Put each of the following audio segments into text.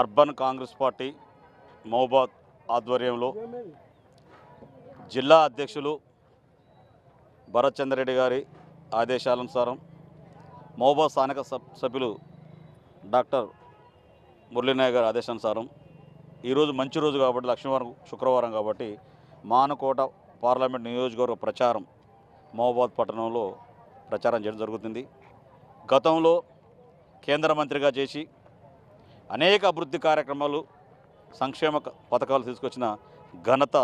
Urban Congress party Mahabubabad ఆధ్వర్యంలో జిల్లా అధ్యక్షులు భరత్ చంద్రెడ్డి గారి ఆదేశానుసారం మహబూబాద్ స్థానిక సభ్యులు డాక్టర్ మురళీనాయక్ గారి ఆదేశానుసారం ఈరోజు మంచి రోజు కాబట్టి లక్ష్మీవారం శుక్రవారం కాబట్టి మానుకోట పార్లమెంట్ నియోజకవర్గ ప్రచారం మహబూబాద్ పట్టణంలో ప్రచారం చేయడం జరుగుతుంది. గతంలో కేంద్ర మంత్రిగా చేసి అనేక అభివృద్ధి కార్యక్రమాలు సంక్షేమ పథకాలు తీసుకొచ్చిన ఘనత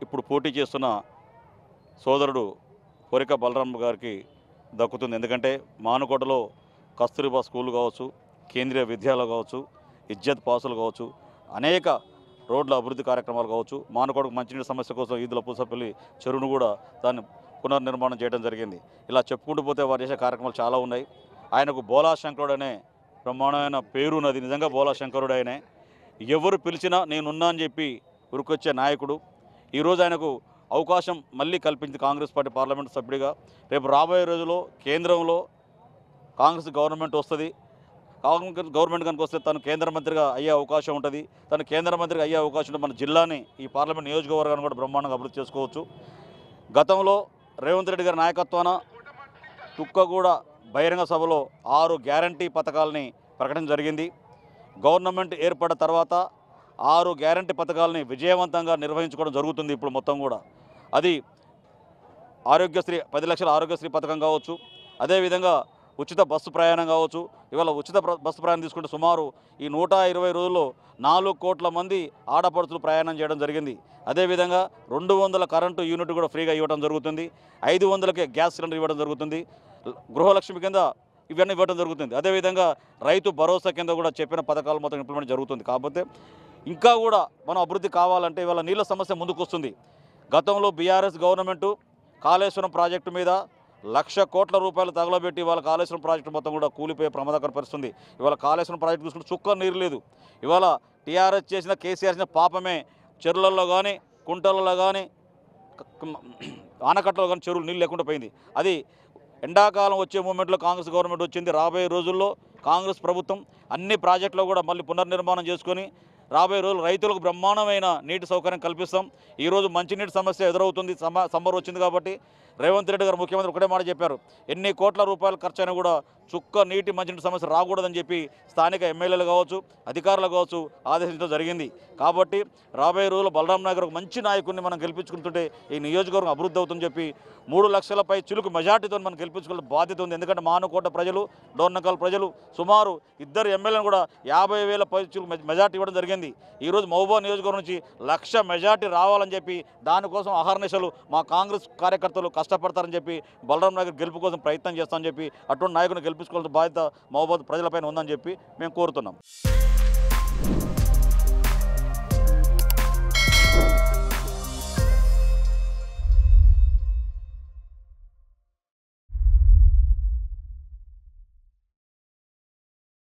ఇప్పుడు పోటీ చేస్తున్న సోదరుడు కోరిక బలరాం గారికి దక్కుతుంది. ఎందుకంటే మానుకోటలో కస్తూరిబా స్కూల్ కావచ్చు, కేంద్రీయ విద్యాలయం కావచ్చు, ఇజ్జత్ పాసులు కావచ్చు, అనేక రోడ్ల అభివృద్ధి కార్యక్రమాలు కావచ్చు, మానుకోటకు మంచినీటి సమస్య కోసం ఈదుల పూసపల్లి చెరువును కూడా దాన్ని పునర్నిర్మాణం చేయడం జరిగింది. ఇలా చెప్పుకుంటూ పోతే వారు చేసే కార్యక్రమాలు చాలా ఉన్నాయి. ఆయనకు బోలా శంకరుడు అనే బ్రహ్మాండమైన పేరున్నది. నిజంగా బోలా శంకరుడు ఆయనే. ఎవరు పిలిచినా నేనున్నా అని చెప్పి ఉరికొచ్చే నాయకుడు. ఈరోజు ఆయనకు అవకాశం మళ్ళీ కల్పించింది కాంగ్రెస్ పార్టీ పార్లమెంటు సభ్యుడిగా. రేపు రాబోయే రోజుల్లో కేంద్రంలో కాంగ్రెస్ గవర్నమెంట్ వస్తుంది. కాంగ్రెస్ గవర్నమెంట్ కనుక వస్తే తను కేంద్ర మంత్రిగా అయ్యే అవకాశం ఉంటుంది. తను కేంద్ర మంత్రిగా అయ్యే అవకాశం ఉంటే మన జిల్లాని, ఈ పార్లమెంట్ నియోజకవర్గాన్ని కూడా బ్రహ్మాండంగా అభివృద్ధి చేసుకోవచ్చు. గతంలో రేవంత్ రెడ్డి గారి నాయకత్వాన తుక్కగూడ బహిరంగ సభలో 6 గ్యారంటీ పథకాలని ప్రకటించడం జరిగింది. గవర్నమెంట్ ఏర్పడిన తర్వాత 6 గ్యారంటీ పథకాలని విజయవంతంగా నిర్వహించుకోవడం జరుగుతుంది. ఇప్పుడు మొత్తం కూడా అది ఆరోగ్యశ్రీ 10 లక్షల ఆరోగ్యశ్రీ పథకం కావచ్చు, అదేవిధంగా ఉచిత బస్సు ప్రయాణం కావచ్చు. ఇవాళ ఉచిత బస్సు ప్రయాణం తీసుకుంటే సుమారు ఈ 120 రోజుల్లో 4 కోట్ల మంది ఆడపడుచులు ప్రయాణం చేయడం జరిగింది. అదేవిధంగా 200 కరెంటు యూనిట్ కూడా ఫ్రీగా ఇవ్వడం జరుగుతుంది. 500కే గ్యాస్ సిలిండర్ ఇవ్వడం జరుగుతుంది. గృహలక్ష్మి కింద ఇవన్నీ ఇవ్వడం జరుగుతుంది. అదేవిధంగా రైతు భరోసా కింద కూడా చెప్పిన పథకాలు మొత్తం ఇంప్లిమెంట్ జరుగుతుంది. కాకపోతే ఇంకా కూడా మనం అభివృద్ధి కావాలంటే ఇవాళ నీళ్ళ సమస్య ముందుకు వస్తుంది. గతంలో బీఆర్ఎస్ గవర్నమెంటు కాళేశ్వరం ప్రాజెక్టు మీద 1,00,000 కోట్ల రూపాయలు తగలబెట్టి ఇవాళ కాళేశ్వరం ప్రాజెక్టు మొత్తం కూడా కూలిపోయే ప్రమాదకర పరిస్థితుంది. ఇవాళ కాళేశ్వరం ప్రాజెక్టు చూసుకుంటే చుక్క నీరు లేదు. ఇవాళ టీఆర్ఎస్ చేసిన, కేసీఆర్ చేసిన పాపమే. చెరువులలో కానీ, కుంటలలో కానీ, ఆనకట్టలో కానీ చెరువులు నీళ్ళు లేకుండా పోయింది. అది ఎండాకాలం వచ్చే మూమెంట్లో కాంగ్రెస్ గవర్నమెంట్ వచ్చింది. రాబోయే రోజుల్లో కాంగ్రెస్ ప్రభుత్వం అన్ని ప్రాజెక్టులు కూడా మళ్ళీ పునర్నిర్మాణం చేసుకొని రాబోయే రోజులు రైతులకు బ్రహ్మాండమైన నీటి సౌకర్యం కల్పిస్తాం. ఈరోజు మంచినీటి సమస్య ఎదురవుతుంది. సమ్మర్ వచ్చింది కాబట్టి రేవంత్ రెడ్డి గారు ముఖ్యమంత్రి ఒకటే మాట చెప్పారు, ఎన్ని కోట్ల రూపాయలు ఖర్చు అయినా కూడా చుక్క నీటి మంచినీటి సమస్య రాకూడదని చెప్పి స్థానిక ఎమ్మెల్యేలు కావచ్చు, అధికారులు కావచ్చు ఆదేశించడం జరిగింది. కాబట్టి రాబోయే రోజుల్లో బలరాం నాయక్ ఒక మంచి నాయకుడిని మనం గెలిపించుకుంటుంటే ఈ నియోజకవర్గం అభివృద్ధి అవుతుందని చెప్పి 3 లక్షలపై చిలుకు మెజార్టీతో మనం గెలిపించుకునే బాధ్యత ఉంది. ఎందుకంటే మానుకోట ప్రజలు, డోర్నకల్ ప్రజలు సుమారు 2 ఎమ్మెల్యేలను కూడా 50,000 పై చిలుకు మెజార్టీ ఇవ్వడం జరిగింది. ఈరోజు మహబూబాద్ నియోజకవర్గం నుంచి 1,00,000 మెజార్టీ రావాలని చెప్పి దానికోసం అహర్నిశలు మా కాంగ్రెస్ కార్యకర్తలు కష్టపడతారని చెప్పి బలరాం నాయక్ గెలుపు కోసం ప్రయత్నం చేస్తామని చెప్పి అటువంటి నాయకుని గెలిపించుకోవాల్సిన బాధ్యత మహబూబాద్ ప్రజలపైన ఉందని చెప్పి మేము కోరుతున్నాం.